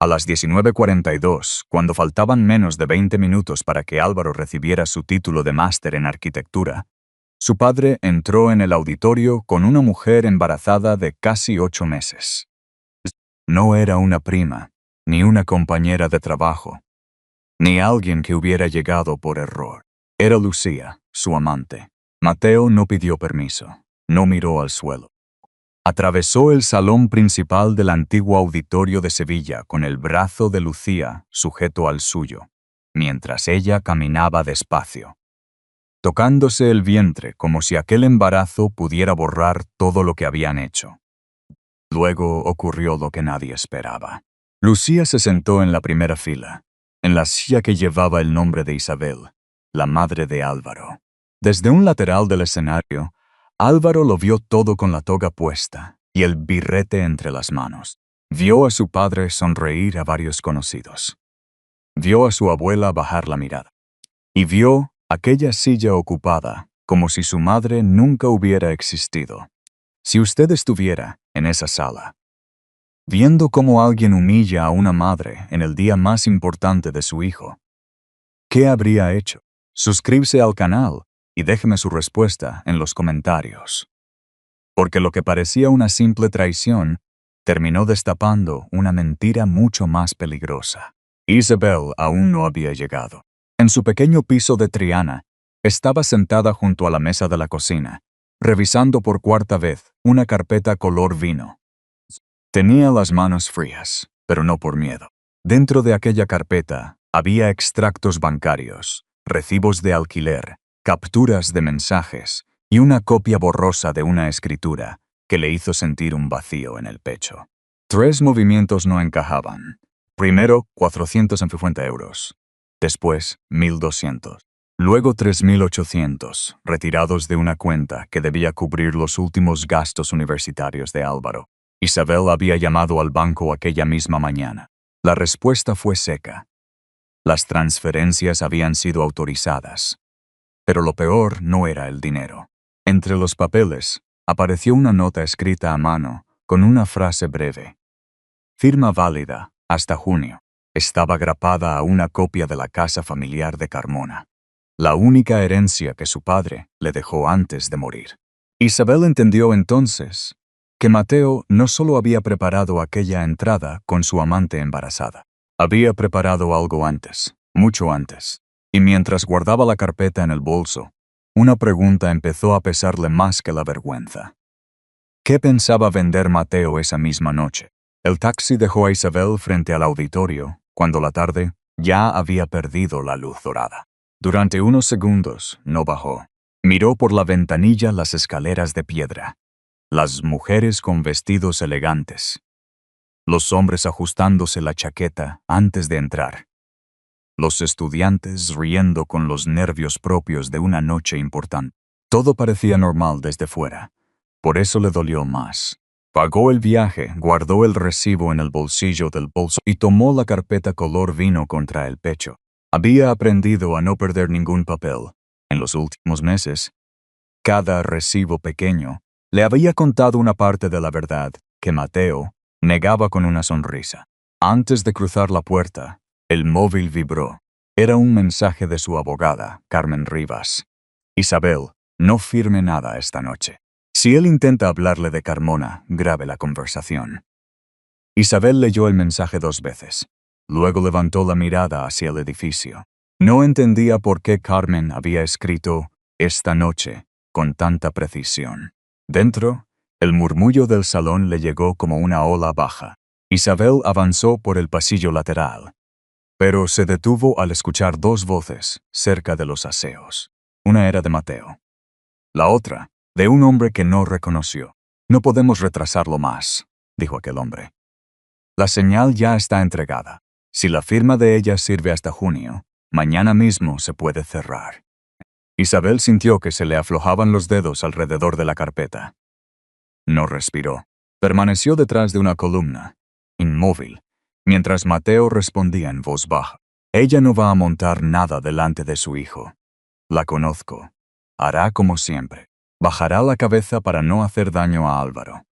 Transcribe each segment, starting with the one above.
A las 19:42, cuando faltaban menos de 20 minutos para que Álvaro recibiera su título de máster en arquitectura, su padre entró en el auditorio con una mujer embarazada de casi 8 meses. No era una prima, ni una compañera de trabajo, ni alguien que hubiera llegado por error. Era Lucía, su amante. Mateo no pidió permiso, no miró al suelo. Atravesó el salón principal del antiguo auditorio de Sevilla con el brazo de Lucía sujeto al suyo, mientras ella caminaba despacio, tocándose el vientre como si aquel embarazo pudiera borrar todo lo que habían hecho. Luego ocurrió lo que nadie esperaba. Lucía se sentó en la primera fila, en la silla que llevaba el nombre de Isabel, la madre de Álvaro. Desde un lateral del escenario, Álvaro lo vio todo con la toga puesta y el birrete entre las manos. Vio a su padre sonreír a varios conocidos. Vio a su abuela bajar la mirada. Y vio aquella silla ocupada como si su madre nunca hubiera existido. Si usted estuviera en esa sala, viendo cómo alguien humilla a una madre en el día más importante de su hijo, ¿qué habría hecho? Suscríbase al canal y déjeme su respuesta en los comentarios. Porque lo que parecía una simple traición terminó destapando una mentira mucho más peligrosa. Isabel aún no había llegado. En su pequeño piso de Triana, estaba sentada junto a la mesa de la cocina, revisando por cuarta vez una carpeta color vino. Tenía las manos frías, pero no por miedo. Dentro de aquella carpeta había extractos bancarios, recibos de alquiler, capturas de mensajes y una copia borrosa de una escritura que le hizo sentir un vacío en el pecho. 3 movimientos no encajaban. Primero, 450 euros. Después, 1.200. Luego 3.800, retirados de una cuenta que debía cubrir los últimos gastos universitarios de Álvaro. Isabel había llamado al banco aquella misma mañana. La respuesta fue seca. Las transferencias habían sido autorizadas. Pero lo peor no era el dinero. Entre los papeles apareció una nota escrita a mano con una frase breve. Firma válida hasta junio. Estaba grapada a una copia de la casa familiar de Carmona, la única herencia que su padre le dejó antes de morir. Isabel entendió entonces que Mateo no solo había preparado aquella entrada con su amante embarazada, había preparado algo antes, mucho antes. Y mientras guardaba la carpeta en el bolso, una pregunta empezó a pesarle más que la vergüenza. ¿Qué pensaba vender Mateo esa misma noche? El taxi dejó a Isabel frente al auditorio, cuando la tarde ya había perdido la luz dorada. Durante unos segundos no bajó. Miró por la ventanilla las escaleras de piedra, las mujeres con vestidos elegantes, los hombres ajustándose la chaqueta antes de entrar, los estudiantes riendo con los nervios propios de una noche importante. Todo parecía normal desde fuera. Por eso le dolió más. Pagó el viaje, guardó el recibo en el bolsillo del bolso y tomó la carpeta color vino contra el pecho. Había aprendido a no perder ningún papel. En los últimos meses, cada recibo pequeño le había contado una parte de la verdad que Mateo negaba con una sonrisa. Antes de cruzar la puerta, el móvil vibró. Era un mensaje de su abogada, Carmen Rivas. Isabel, no firme nada esta noche. Si él intenta hablarle de Carmona, grabe la conversación. Isabel leyó el mensaje 2 veces. Luego levantó la mirada hacia el edificio. No entendía por qué Carmen había escrito «esta noche» con tanta precisión. Dentro, el murmullo del salón le llegó como una ola baja. Isabel avanzó por el pasillo lateral, pero se detuvo al escuchar 2 voces cerca de los aseos. Una era de Mateo. La otra, de un hombre que no reconoció. «No podemos retrasarlo más», dijo aquel hombre. «La señal ya está entregada. Si la firma de ella sirve hasta junio, mañana mismo se puede cerrar». Isabel sintió que se le aflojaban los dedos alrededor de la carpeta. No respiró. Permaneció detrás de una columna, inmóvil, mientras Mateo respondía en voz baja. «Ella no va a montar nada delante de su hijo. La conozco. Hará como siempre. Bajará la cabeza para no hacer daño a Álvaro».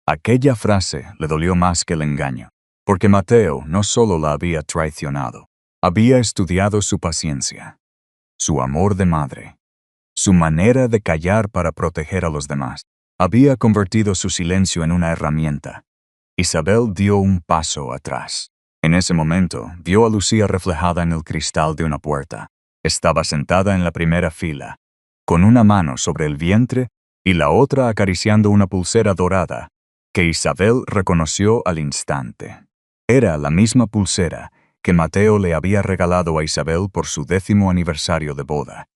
Aquella frase le dolió más que el engaño. porque Mateo no solo la había traicionado, había estudiado su paciencia, su amor de madre, su manera de callar para proteger a los demás. Había convertido su silencio en una herramienta. Isabel dio un paso atrás. En ese momento, vio a Lucía reflejada en el cristal de una puerta. Estaba sentada en la primera fila, con una mano sobre el vientre y la otra acariciando una pulsera dorada, que Isabel reconoció al instante. Era la misma pulsera que Mateo le había regalado a Isabel por su 10º aniversario de boda,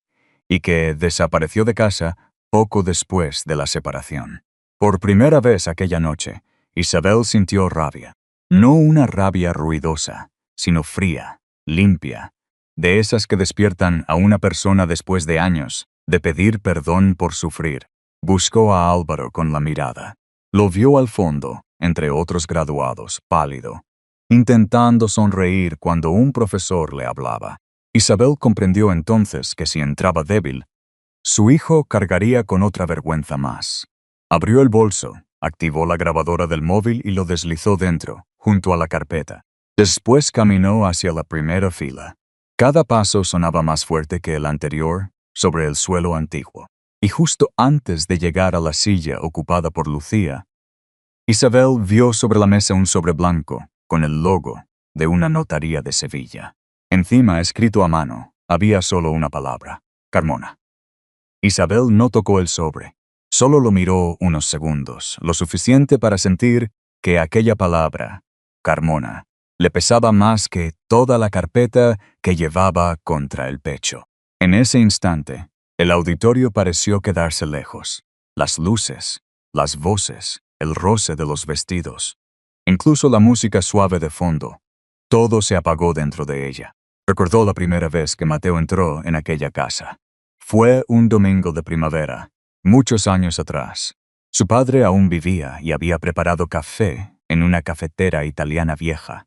y que desapareció de casa poco después de la separación. Por primera vez aquella noche, Isabel sintió rabia. No una rabia ruidosa, sino fría, limpia, de esas que despiertan a una persona después de años de pedir perdón por sufrir. Buscó a Álvaro con la mirada. Lo vio al fondo, entre otros graduados, pálido, intentando sonreír cuando un profesor le hablaba. Isabel comprendió entonces que si entraba débil, su hijo cargaría con otra vergüenza más. Abrió el bolso, activó la grabadora del móvil y lo deslizó dentro, junto a la carpeta. Después caminó hacia la primera fila. Cada paso sonaba más fuerte que el anterior sobre el suelo antiguo. Y justo antes de llegar a la silla ocupada por Lucía, Isabel vio sobre la mesa un sobre blanco con el logo de una notaría de Sevilla. Encima, escrito a mano, había solo una palabra: Carmona. Isabel no tocó el sobre. Solo lo miró unos segundos, lo suficiente para sentir que aquella palabra, Carmona, le pesaba más que toda la carpeta que llevaba contra el pecho. En ese instante, el auditorio pareció quedarse lejos. Las luces, las voces, el roce de los vestidos, incluso la música suave de fondo, todo se apagó dentro de ella. Recordó la primera vez que Mateo entró en aquella casa. Fue un domingo de primavera, muchos años atrás. Su padre aún vivía y había preparado café en una cafetera italiana vieja,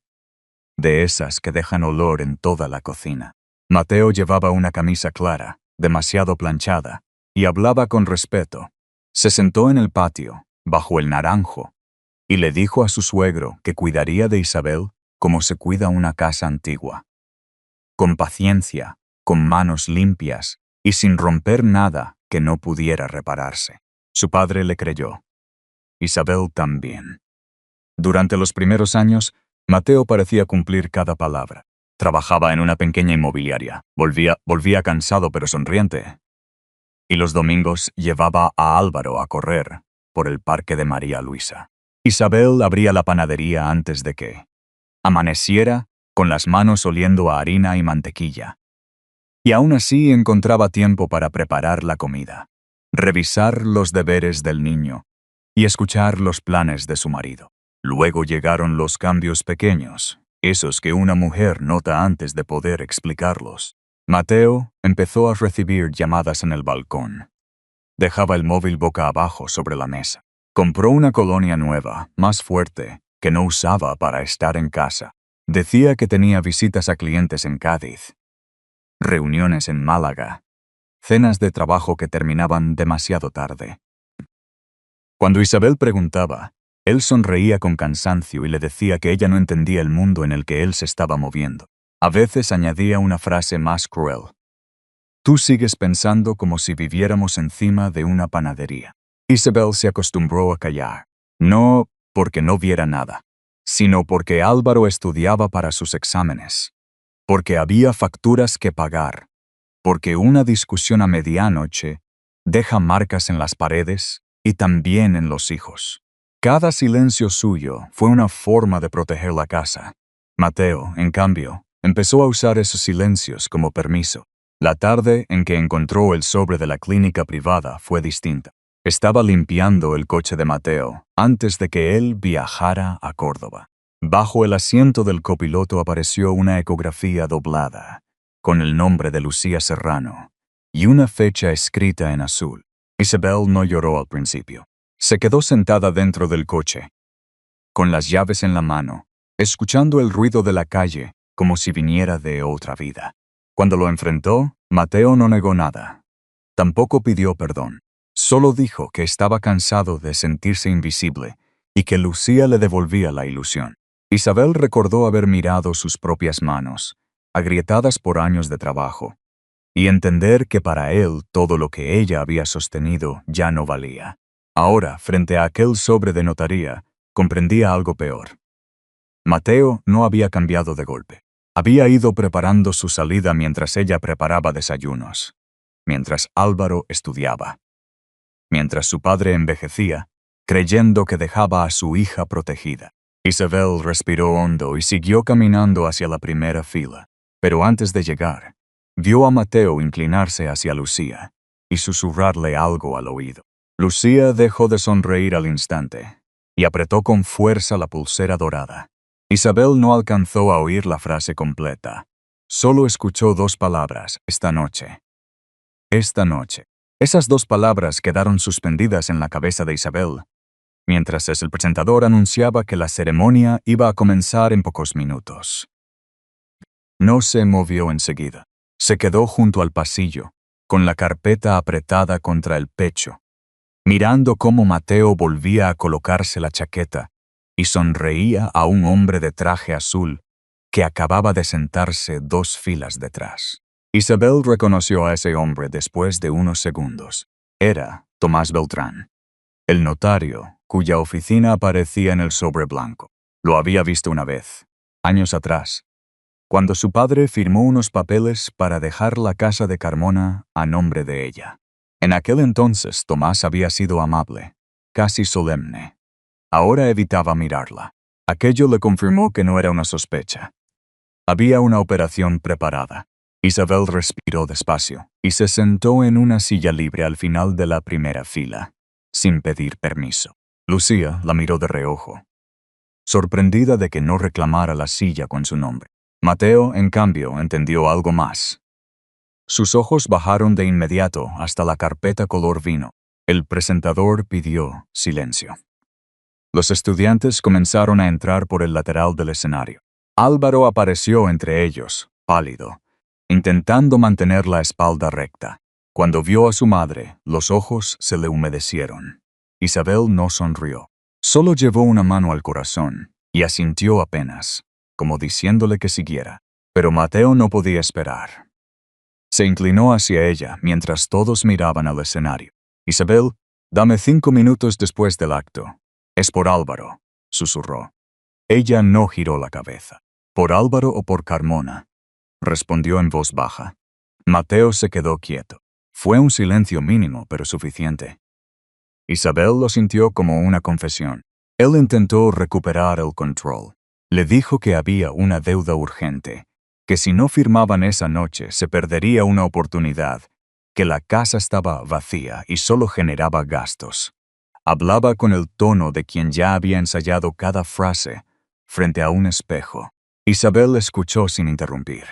de esas que dejan olor en toda la cocina. Mateo llevaba una camisa clara, demasiado planchada, y hablaba con respeto. Se sentó en el patio, bajo el naranjo, y le dijo a su suegro que cuidaría de Isabel como se cuida una casa antigua. Con paciencia, con manos limpias y sin romper nada que no pudiera repararse. Su padre le creyó. Isabel también. Durante los primeros años, Mateo parecía cumplir cada palabra. Trabajaba en una pequeña inmobiliaria. Volvía cansado pero sonriente. Y los domingos llevaba a Álvaro a correr por el parque de María Luisa. Isabel abría la panadería antes de que amaneciera, con las manos oliendo a harina y mantequilla. Y aún así encontraba tiempo para preparar la comida, revisar los deberes del niño y escuchar los planes de su marido. Luego llegaron los cambios pequeños, esos que una mujer nota antes de poder explicarlos. Mateo empezó a recibir llamadas en el balcón. Dejaba el móvil boca abajo sobre la mesa. Compró una colonia nueva, más fuerte, que no usaba para estar en casa. Decía que tenía visitas a clientes en Cádiz, reuniones en Málaga, cenas de trabajo que terminaban demasiado tarde. Cuando Isabel preguntaba, él sonreía con cansancio y le decía que ella no entendía el mundo en el que él se estaba moviendo. A veces añadía una frase más cruel: «Tú sigues pensando como si viviéramos encima de una panadería». Isabel se acostumbró a callar, no porque no viera nada, sino porque Álvaro estudiaba para sus exámenes, porque había facturas que pagar, porque una discusión a medianoche deja marcas en las paredes y también en los hijos. Cada silencio suyo fue una forma de proteger la casa. Mateo, en cambio, empezó a usar esos silencios como permiso. La tarde en que encontró el sobre de la clínica privada fue distinta. Estaba limpiando el coche de Mateo antes de que él viajara a Córdoba. Bajo el asiento del copiloto apareció una ecografía doblada, con el nombre de Lucía Serrano, y una fecha escrita en azul. Isabel no lloró al principio. Se quedó sentada dentro del coche, con las llaves en la mano, escuchando el ruido de la calle como si viniera de otra vida. Cuando lo enfrentó, Mateo no negó nada. Tampoco pidió perdón. Solo dijo que estaba cansado de sentirse invisible y que Lucía le devolvía la ilusión. Isabel recordó haber mirado sus propias manos, agrietadas por años de trabajo, y entender que para él todo lo que ella había sostenido ya no valía. Ahora, frente a aquel sobre de notaría, comprendía algo peor. Mateo no había cambiado de golpe. Había ido preparando su salida mientras ella preparaba desayunos, mientras Álvaro estudiaba, mientras su padre envejecía, creyendo que dejaba a su hija protegida. Isabel respiró hondo y siguió caminando hacia la primera fila, pero antes de llegar, vio a Mateo inclinarse hacia Lucía y susurrarle algo al oído. Lucía dejó de sonreír al instante y apretó con fuerza la pulsera dorada. Isabel no alcanzó a oír la frase completa. Solo escuchó dos palabras: esta noche. Esta noche. Esas dos palabras quedaron suspendidas en la cabeza de Isabel, mientras el presentador anunciaba que la ceremonia iba a comenzar en pocos minutos. No se movió enseguida. Se quedó junto al pasillo, con la carpeta apretada contra el pecho, mirando cómo Mateo volvía a colocarse la chaqueta y sonreía a un hombre de traje azul que acababa de sentarse 2 filas detrás. Isabel reconoció a ese hombre después de unos segundos. Era Tomás Beltrán, el notario cuya oficina aparecía en el sobre blanco. Lo había visto una vez, años atrás, cuando su padre firmó unos papeles para dejar la casa de Carmona a nombre de ella. En aquel entonces Tomás había sido amable, casi solemne. Ahora evitaba mirarla. Aquello le confirmó que no era una sospecha. Había una operación preparada. Isabel respiró despacio y se sentó en una silla libre al final de la primera fila, sin pedir permiso. Lucía la miró de reojo, sorprendida de que no reclamara la silla con su nombre. Mateo, en cambio, entendió algo más. Sus ojos bajaron de inmediato hasta la carpeta color vino. El presentador pidió silencio. Los estudiantes comenzaron a entrar por el lateral del escenario. Álvaro apareció entre ellos, pálido, intentando mantener la espalda recta. Cuando vio a su madre, los ojos se le humedecieron. Isabel no sonrió. Solo llevó una mano al corazón y asintió apenas, como diciéndole que siguiera. Pero Mateo no podía esperar. Se inclinó hacia ella mientras todos miraban al escenario. Isabel, dame 5 minutos después del acto. Es por Álvaro, susurró. Ella no giró la cabeza. ¿Por Álvaro o por Carmona?, respondió en voz baja. Mateo se quedó quieto. Fue un silencio mínimo, pero suficiente. Isabel lo sintió como una confesión. Él intentó recuperar el control. Le dijo que había una deuda urgente, que si no firmaban esa noche se perdería una oportunidad, que la casa estaba vacía y solo generaba gastos. Hablaba con el tono de quien ya había ensayado cada frase frente a un espejo. Isabel escuchó sin interrumpir.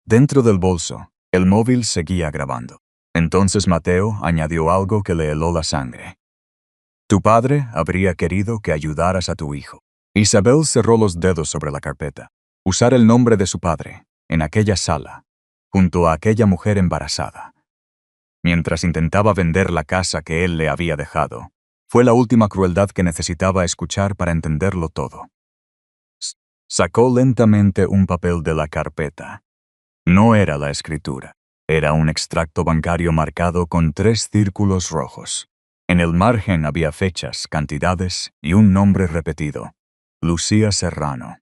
Dentro del bolso, el móvil seguía grabando. Entonces Mateo añadió algo que le heló la sangre. Tu padre habría querido que ayudaras a tu hijo. Isabel cerró los dedos sobre la carpeta. Usar el nombre de su padre, en aquella sala, junto a aquella mujer embarazada, mientras intentaba vender la casa que él le había dejado, fue la última crueldad que necesitaba escuchar para entenderlo todo. Sacó lentamente un papel de la carpeta. No era la escritura. Era un extracto bancario marcado con 3 círculos rojos. En el margen había fechas, cantidades y un nombre repetido: Lucía Serrano.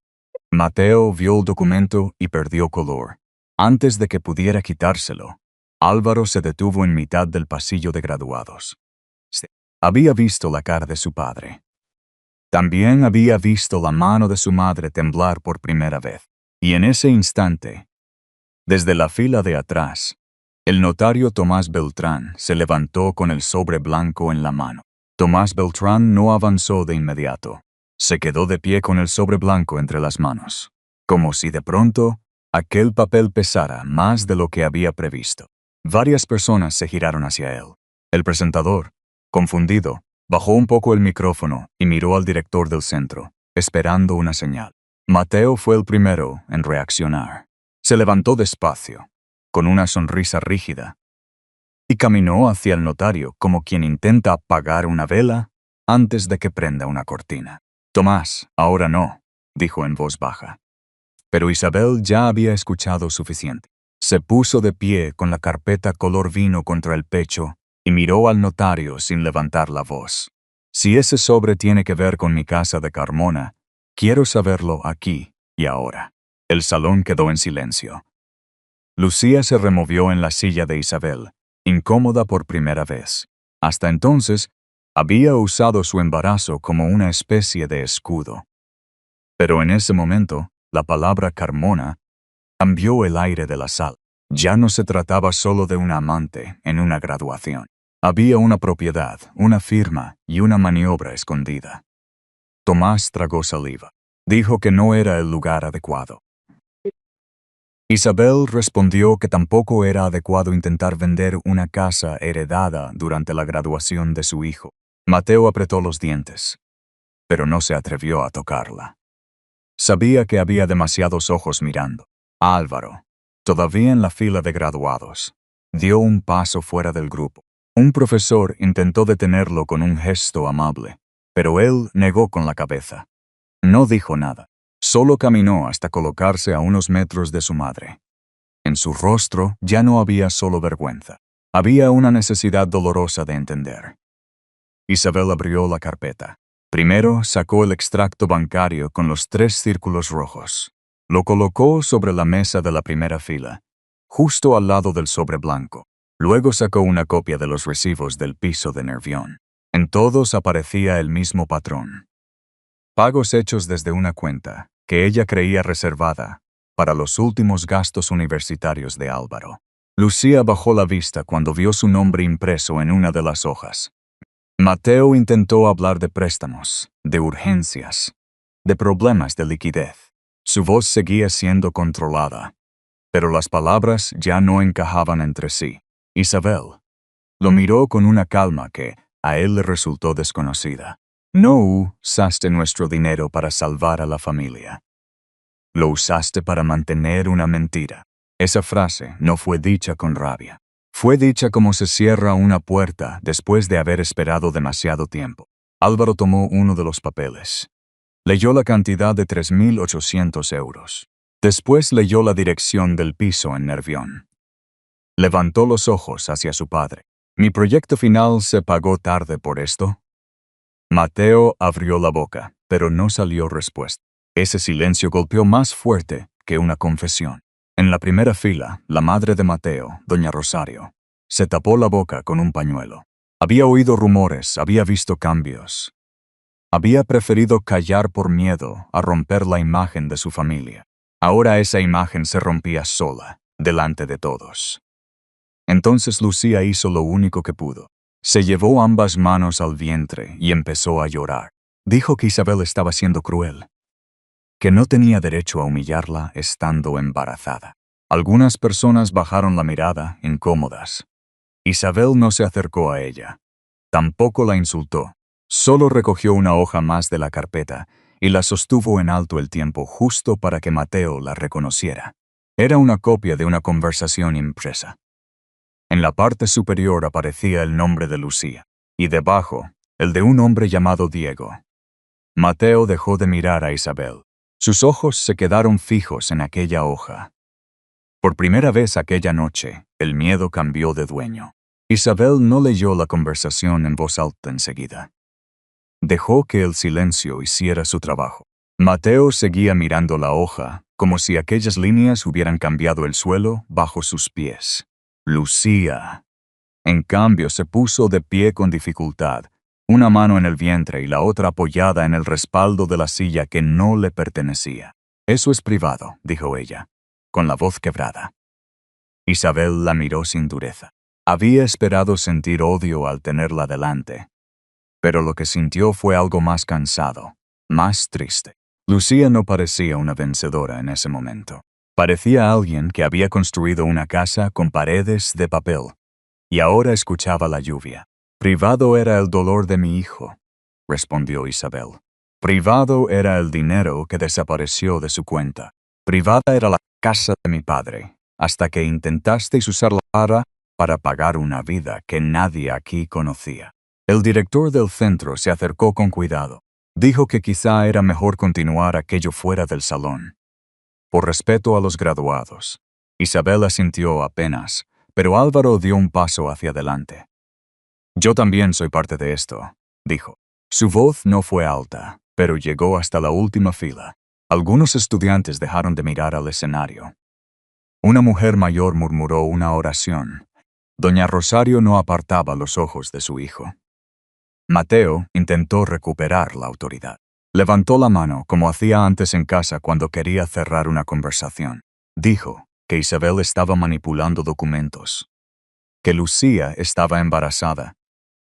Mateo vio el documento y perdió color. Antes de que pudiera quitárselo, Álvaro se detuvo en mitad del pasillo de graduados. Había visto la cara de su padre. También había visto la mano de su madre temblar por primera vez. Y en ese instante, desde la fila de atrás, el notario Tomás Beltrán se levantó con el sobre blanco en la mano. Tomás Beltrán no avanzó de inmediato. Se quedó de pie con el sobre blanco entre las manos, como si de pronto aquel papel pesara más de lo que había previsto. Varias personas se giraron hacia él. El presentador, confundido, bajó un poco el micrófono y miró al director del centro, esperando una señal. Mateo fue el primero en reaccionar. Se levantó despacio, con una sonrisa rígida, y caminó hacia el notario como quien intenta apagar una vela antes de que prenda una cortina. Tomás, ahora no, dijo en voz baja. Pero Isabel ya había escuchado suficiente. Se puso de pie con la carpeta color vino contra el pecho y miró al notario sin levantar la voz. Si ese sobre tiene que ver con mi casa de Carmona, quiero saberlo aquí y ahora. El salón quedó en silencio. Lucía se removió en la silla de Isabel, incómoda por primera vez. Hasta entonces, había usado su embarazo como una especie de escudo. Pero en ese momento, la palabra Carmona cambió el aire de la sala. Ya no se trataba solo de un amante en una graduación. Había una propiedad, una firma y una maniobra escondida. Tomás tragó saliva. Dijo que no era el lugar adecuado. Isabel respondió que tampoco era adecuado intentar vender una casa heredada durante la graduación de su hijo. Mateo apretó los dientes, pero no se atrevió a tocarla. Sabía que había demasiados ojos mirando. Álvaro, todavía en la fila de graduados, dio un paso fuera del grupo. Un profesor intentó detenerlo con un gesto amable, pero él negó con la cabeza. No dijo nada. Solo caminó hasta colocarse a unos metros de su madre. En su rostro ya no había solo vergüenza. Había una necesidad dolorosa de entender. Isabel abrió la carpeta. Primero sacó el extracto bancario con los 3 círculos rojos. Lo colocó sobre la mesa de la primera fila, justo al lado del sobre blanco. Luego sacó una copia de los recibos del piso de Nervión. En todos aparecía el mismo patrón. Pagos hechos desde una cuenta que ella creía reservada para los últimos gastos universitarios de Álvaro. Lucía bajó la vista cuando vio su nombre impreso en una de las hojas. Mateo intentó hablar de préstamos, de urgencias, de problemas de liquidez. Su voz seguía siendo controlada, pero las palabras ya no encajaban entre sí. Isabel lo miró con una calma que a él le resultó desconocida. No usaste nuestro dinero para salvar a la familia. Lo usaste para mantener una mentira. Esa frase no fue dicha con rabia. Fue dicha como se cierra una puerta después de haber esperado demasiado tiempo. Álvaro tomó uno de los papeles. Leyó la cantidad de 3.800 euros. Después leyó la dirección del piso en Nervión. Levantó los ojos hacia su padre. ¿Mi proyecto final se pagó tarde por esto? Mateo abrió la boca, pero no salió respuesta. Ese silencio golpeó más fuerte que una confesión. En la primera fila, la madre de Mateo, doña Rosario, se tapó la boca con un pañuelo. Había oído rumores, había visto cambios. Había preferido callar por miedo a romper la imagen de su familia. Ahora esa imagen se rompía sola, delante de todos. Entonces Lucía hizo lo único que pudo. Se llevó ambas manos al vientre y empezó a llorar. Dijo que Isabel estaba siendo cruel, que no tenía derecho a humillarla estando embarazada. Algunas personas bajaron la mirada, incómodas. Isabel no se acercó a ella. Tampoco la insultó. Solo recogió una hoja más de la carpeta y la sostuvo en alto el tiempo justo para que Mateo la reconociera. Era una copia de una conversación impresa. En la parte superior aparecía el nombre de Lucía, y debajo, el de un hombre llamado Diego. Mateo dejó de mirar a Isabel. Sus ojos se quedaron fijos en aquella hoja. Por primera vez aquella noche, el miedo cambió de dueño. Isabel no leyó la conversación en voz alta enseguida. Dejó que el silencio hiciera su trabajo. Mateo seguía mirando la hoja, como si aquellas líneas hubieran cambiado el suelo bajo sus pies. Lucía. En cambio, se puso de pie con dificultad, una mano en el vientre y la otra apoyada en el respaldo de la silla que no le pertenecía. Eso es privado, dijo ella, con la voz quebrada. Isabel la miró sin dureza. Había esperado sentir odio al tenerla delante, pero lo que sintió fue algo más cansado, más triste. Lucía no parecía una vencedora en ese momento. Parecía alguien que había construido una casa con paredes de papel y ahora escuchaba la lluvia. Privado era el dolor de mi hijo, respondió Isabel. Privado era el dinero que desapareció de su cuenta. Privada era la casa de mi padre, hasta que intentasteis usarla para pagar una vida que nadie aquí conocía. El director del centro se acercó con cuidado. Dijo que quizá era mejor continuar aquello fuera del salón. Por respeto a los graduados. Isabel asintió apenas, pero Álvaro dio un paso hacia adelante. Yo también soy parte de esto, dijo. Su voz no fue alta, pero llegó hasta la última fila. Algunos estudiantes dejaron de mirar al escenario. Una mujer mayor murmuró una oración. Doña Rosario no apartaba los ojos de su hijo. Mateo intentó recuperar la autoridad. Levantó la mano como hacía antes en casa cuando quería cerrar una conversación. Dijo que Isabel estaba manipulando documentos, que Lucía estaba embarazada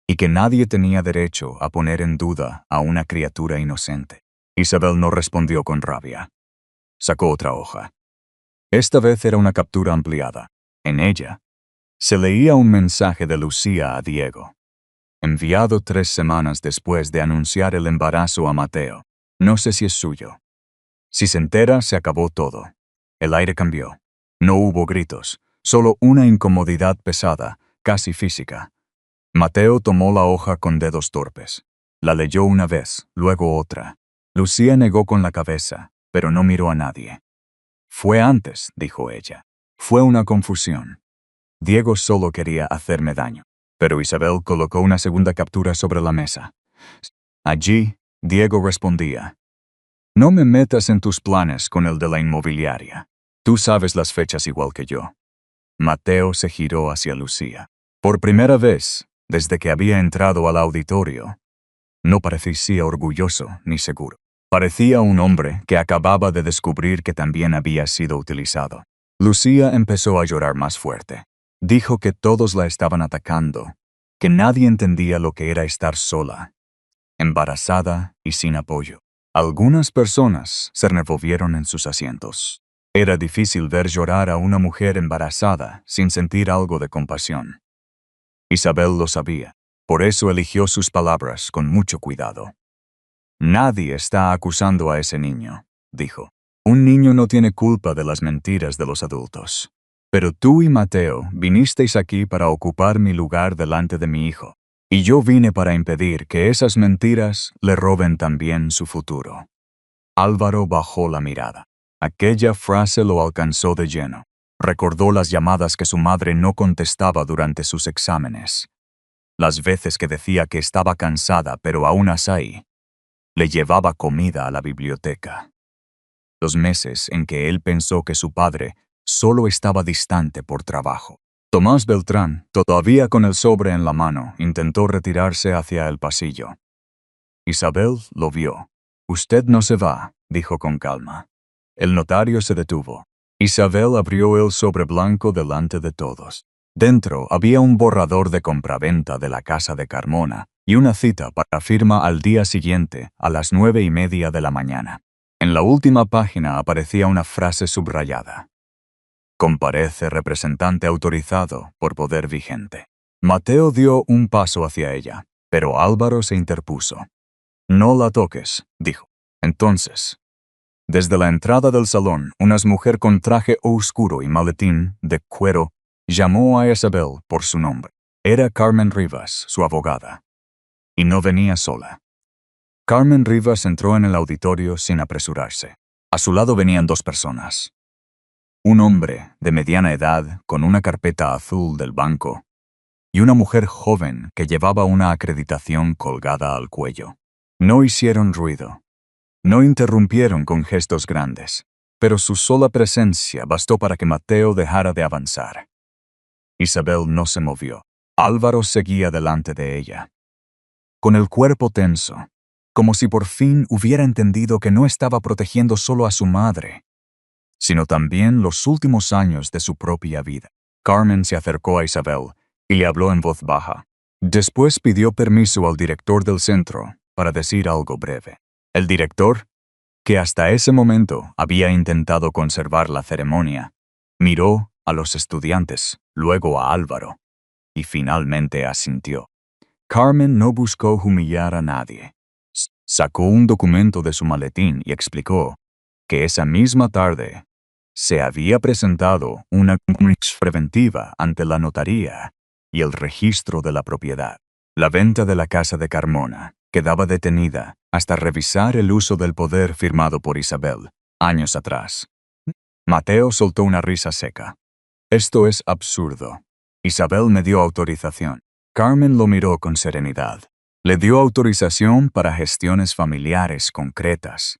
y que nadie tenía derecho a poner en duda a una criatura inocente. Isabel no respondió con rabia. Sacó otra hoja. Esta vez era una captura ampliada. En ella se leía un mensaje de Lucía a Diego, enviado 3 semanas después de anunciar el embarazo a Mateo. No sé si es suyo. Si se entera, se acabó todo. El aire cambió. No hubo gritos, solo una incomodidad pesada, casi física. Mateo tomó la hoja con dedos torpes. La leyó una vez, luego otra. Lucía negó con la cabeza, pero no miró a nadie. Fue antes, dijo ella. Fue una confusión. Diego solo quería hacerme daño. Pero Isabel colocó una segunda captura sobre la mesa. Allí, Diego respondía: No me metas en tus planes con el de la inmobiliaria. Tú sabes las fechas igual que yo. Mateo se giró hacia Lucía. Por primera vez, desde que había entrado al auditorio, no parecía orgulloso ni seguro. Parecía un hombre que acababa de descubrir que también había sido utilizado. Lucía empezó a llorar más fuerte. Dijo que todos la estaban atacando, que nadie entendía lo que era estar sola, embarazada y sin apoyo. Algunas personas se revolvieron en sus asientos. Era difícil ver llorar a una mujer embarazada sin sentir algo de compasión. Isabel lo sabía, por eso eligió sus palabras con mucho cuidado. Nadie está acusando a ese niño, dijo. Un niño no tiene culpa de las mentiras de los adultos. Pero tú y Mateo vinisteis aquí para ocupar mi lugar delante de mi hijo, y yo vine para impedir que esas mentiras le roben también su futuro. Álvaro bajó la mirada. Aquella frase lo alcanzó de lleno. Recordó las llamadas que su madre no contestaba durante sus exámenes. Las veces que decía que estaba cansada, pero aún así le llevaba comida a la biblioteca. Los meses en que él pensó que su padre solo estaba distante por trabajo. Tomás Beltrán, todavía con el sobre en la mano, intentó retirarse hacia el pasillo. Isabel lo vio. Usted no se va, dijo con calma. El notario se detuvo. Isabel abrió el sobre blanco delante de todos. Dentro había un borrador de compraventa de la casa de Carmona y una cita para firma al día siguiente a las 9:30 de la mañana. En la última página aparecía una frase subrayada. Comparece representante autorizado por poder vigente. Mateo dio un paso hacia ella, pero Álvaro se interpuso. No la toques, dijo. Entonces, desde la entrada del salón, una mujer con traje oscuro y maletín de cuero llamó a Isabel por su nombre. Era Carmen Rivas, su abogada. Y no venía sola. Carmen Rivas entró en el auditorio sin apresurarse. A su lado venían 2 personas. Un hombre de mediana edad con una carpeta azul del banco y una mujer joven que llevaba una acreditación colgada al cuello. No hicieron ruido. No interrumpieron con gestos grandes, pero su sola presencia bastó para que Mateo dejara de avanzar. Isabel no se movió. Álvaro seguía delante de ella, con el cuerpo tenso, como si por fin hubiera entendido que no estaba protegiendo solo a su madre, sino también los últimos años de su propia vida. Carmen se acercó a Isabel y le habló en voz baja. Después pidió permiso al director del centro para decir algo breve. El director, que hasta ese momento había intentado conservar la ceremonia, miró a los estudiantes, luego a Álvaro, y finalmente asintió. Carmen no buscó humillar a nadie. Sacó un documento de su maletín y explicó que esa misma tarde se había presentado una preventiva ante la notaría y el registro de la propiedad. La venta de la casa de Carmona quedaba detenida hasta revisar el uso del poder firmado por Isabel, años atrás. Mateo soltó una risa seca. Esto es absurdo. Isabel me dio autorización. Carmen lo miró con serenidad. Le dio autorización para gestiones familiares concretas,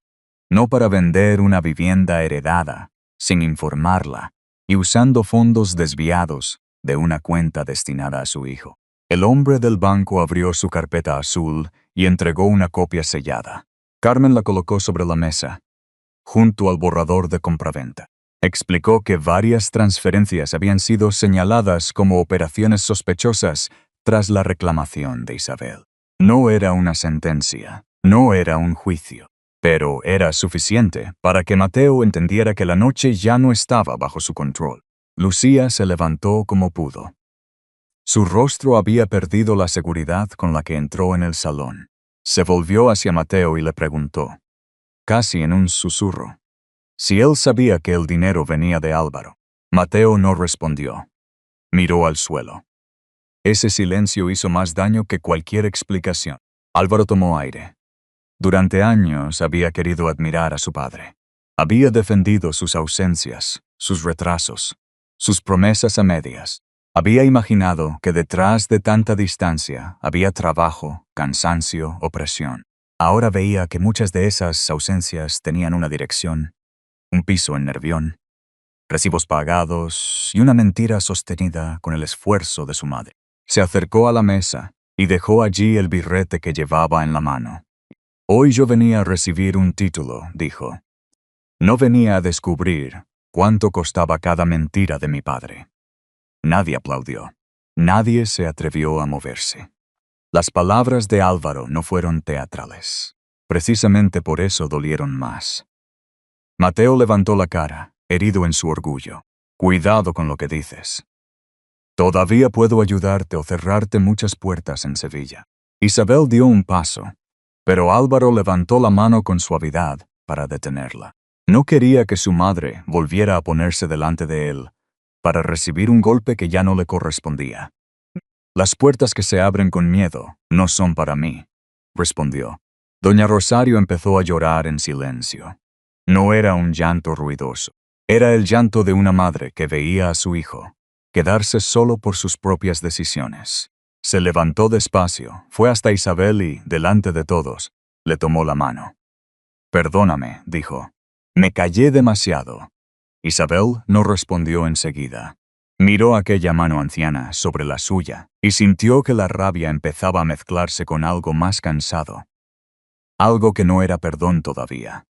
no para vender una vivienda heredada, sin informarla, y usando fondos desviados de una cuenta destinada a su hijo. El hombre del banco abrió su carpeta azul y entregó una copia sellada. Carmen la colocó sobre la mesa, junto al borrador de compraventa. Explicó que varias transferencias habían sido señaladas como operaciones sospechosas tras la reclamación de Isabel. No era una sentencia, no era un juicio, pero era suficiente para que Mateo entendiera que la noche ya no estaba bajo su control. Lucía se levantó como pudo. Su rostro había perdido la seguridad con la que entró en el salón. Se volvió hacia Mateo y le preguntó, casi en un susurro, si él sabía que el dinero venía de Álvaro. Mateo no respondió. Miró al suelo. Ese silencio hizo más daño que cualquier explicación. Álvaro tomó aire. Durante años había querido admirar a su padre. Había defendido sus ausencias, sus retrasos, sus promesas a medias. Había imaginado que detrás de tanta distancia había trabajo, cansancio, opresión. Ahora veía que muchas de esas ausencias tenían una dirección, un piso en Nervión, recibos pagados y una mentira sostenida con el esfuerzo de su madre. Se acercó a la mesa y dejó allí el birrete que llevaba en la mano. Hoy yo venía a recibir un título, dijo. No venía a descubrir cuánto costaba cada mentira de mi padre. Nadie aplaudió. Nadie se atrevió a moverse. Las palabras de Álvaro no fueron teatrales. Precisamente por eso dolieron más. Mateo levantó la cara, herido en su orgullo. Cuidado con lo que dices. Todavía puedo ayudarte o cerrarte muchas puertas en Sevilla. Isabel dio un paso, pero Álvaro levantó la mano con suavidad para detenerla. No quería que su madre volviera a ponerse delante de él para recibir un golpe que ya no le correspondía. Las puertas que se abren con miedo no son para mí, respondió. Doña Rosario empezó a llorar en silencio. No era un llanto ruidoso. Era el llanto de una madre que veía a su hijo quedarse solo por sus propias decisiones. Se levantó despacio, fue hasta Isabel y, delante de todos, le tomó la mano. Perdóname, dijo. Me callé demasiado. Isabel no respondió enseguida. Miró aquella mano anciana sobre la suya y sintió que la rabia empezaba a mezclarse con algo más cansado. Algo que no era perdón todavía.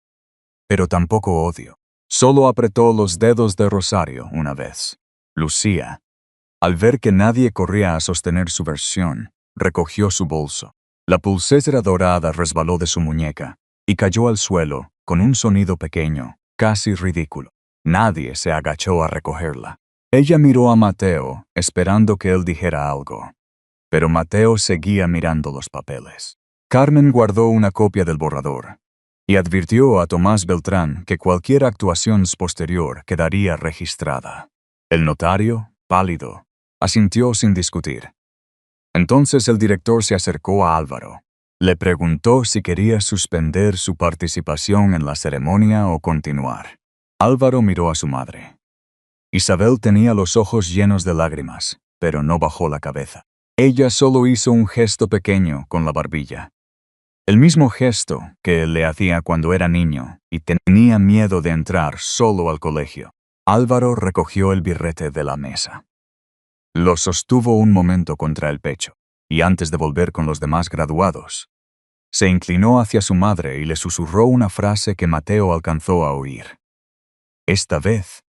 Pero tampoco odio. Solo apretó los dedos de Rosario una vez. Lucía, al ver que nadie corría a sostener su versión, recogió su bolso. La pulsera dorada resbaló de su muñeca y cayó al suelo con un sonido pequeño, casi ridículo. Nadie se agachó a recogerla. Ella miró a Mateo, esperando que él dijera algo. Pero Mateo seguía mirando los papeles. Carmen guardó una copia del borrador y advirtió a Tomás Beltrán que cualquier actuación posterior quedaría registrada. El notario, pálido, asintió sin discutir. Entonces el director se acercó a Álvaro. Le preguntó si quería suspender su participación en la ceremonia o continuar. Álvaro miró a su madre. Isabel tenía los ojos llenos de lágrimas, pero no bajó la cabeza. Ella solo hizo un gesto pequeño con la barbilla. El mismo gesto que él le hacía cuando era niño y tenía miedo de entrar solo al colegio. Álvaro recogió el birrete de la mesa. Lo sostuvo un momento contra el pecho, y antes de volver con los demás graduados, se inclinó hacia su madre y le susurró una frase que Mateo alcanzó a oír. Esta vez,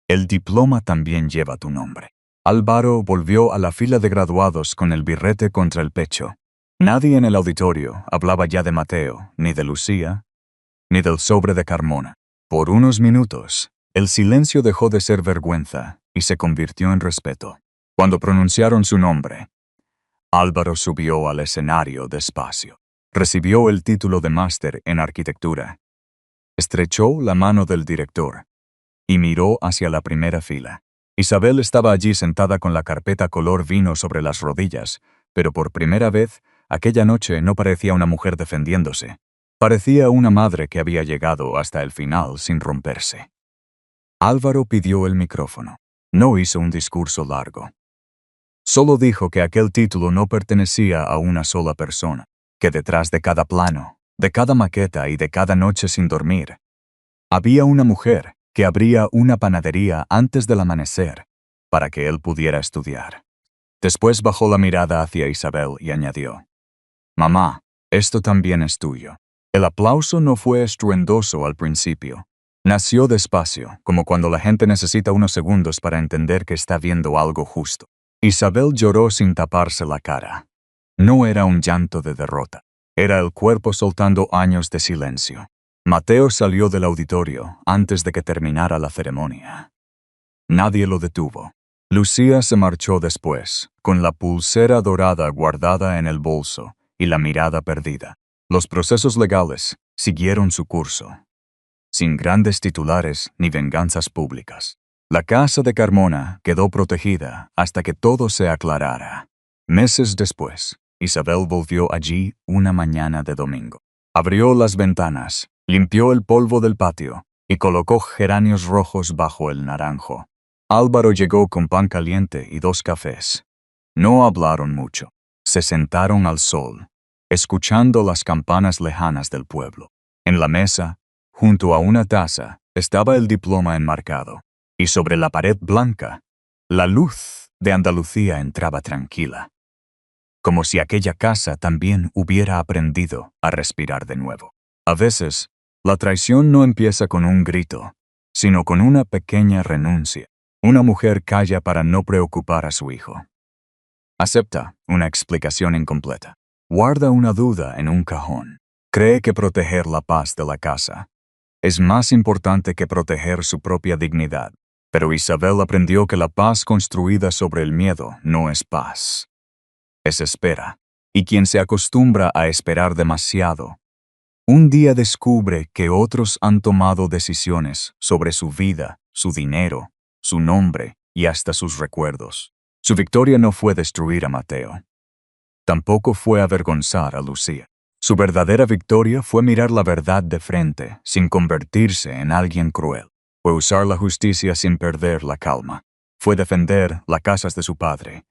el diploma también lleva tu nombre. Álvaro volvió a la fila de graduados con el birrete contra el pecho. Nadie en el auditorio hablaba ya de Mateo, ni de Lucía, ni del sobre de Carmona. Por unos minutos, el silencio dejó de ser vergüenza y se convirtió en respeto. Cuando pronunciaron su nombre, Álvaro subió al escenario despacio. Recibió el título de máster en arquitectura. Estrechó la mano del director y miró hacia la primera fila. Isabel estaba allí sentada con la carpeta color vino sobre las rodillas, pero por primera vez aquella noche no parecía una mujer defendiéndose. Parecía una madre que había llegado hasta el final sin romperse. Álvaro pidió el micrófono. No hizo un discurso largo. Solo dijo que aquel título no pertenecía a una sola persona, que detrás de cada plano, de cada maqueta y de cada noche sin dormir, había una mujer que abría una panadería antes del amanecer para que él pudiera estudiar. Después bajó la mirada hacia Isabel y añadió: «Mamá, esto también es tuyo». El aplauso no fue estruendoso al principio. Nació despacio, como cuando la gente necesita unos segundos para entender que está viendo algo justo. Isabel lloró sin taparse la cara. No era un llanto de derrota. Era el cuerpo soltando años de silencio. Mateo salió del auditorio antes de que terminara la ceremonia. Nadie lo detuvo. Lucía se marchó después, con la pulsera dorada guardada en el bolso y la mirada perdida. Los procesos legales siguieron su curso, sin grandes titulares ni venganzas públicas. La casa de Carmona quedó protegida hasta que todo se aclarara. Meses después, Isabel volvió allí una mañana de domingo. Abrió las ventanas, limpió el polvo del patio y colocó geranios rojos bajo el naranjo. Álvaro llegó con pan caliente y 2 cafés. No hablaron mucho. Se sentaron al sol, escuchando las campanas lejanas del pueblo. En la mesa, junto a una taza, estaba el diploma enmarcado, y sobre la pared blanca, la luz de Andalucía entraba tranquila, como si aquella casa también hubiera aprendido a respirar de nuevo. A veces, la traición no empieza con un grito, sino con una pequeña renuncia. Una mujer calla para no preocupar a su hijo. Acepta una explicación incompleta. Guarda una duda en un cajón. Cree que proteger la paz de la casa es más importante que proteger su propia dignidad. Pero Isabel aprendió que la paz construida sobre el miedo no es paz. Es espera. Y quien se acostumbra a esperar demasiado, un día descubre que otros han tomado decisiones sobre su vida, su dinero, su nombre y hasta sus recuerdos. Su victoria no fue destruir a Mateo. Tampoco fue avergonzar a Lucía. Su verdadera victoria fue mirar la verdad de frente sin convertirse en alguien cruel. Fue usar la justicia sin perder la calma. Fue defender las casas de su padre,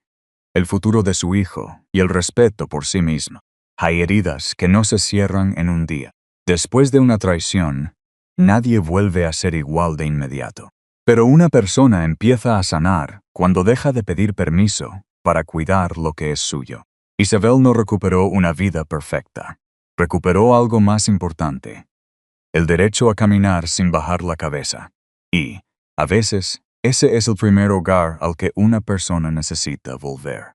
el futuro de su hijo y el respeto por sí mismo. Hay heridas que no se cierran en un día. Después de una traición, nadie vuelve a ser igual de inmediato. Pero una persona empieza a sanar cuando deja de pedir permiso para cuidar lo que es suyo. Isabel no recuperó una vida perfecta. Recuperó algo más importante: el derecho a caminar sin bajar la cabeza. Y, a veces, ese es el primer hogar al que una persona necesita volver.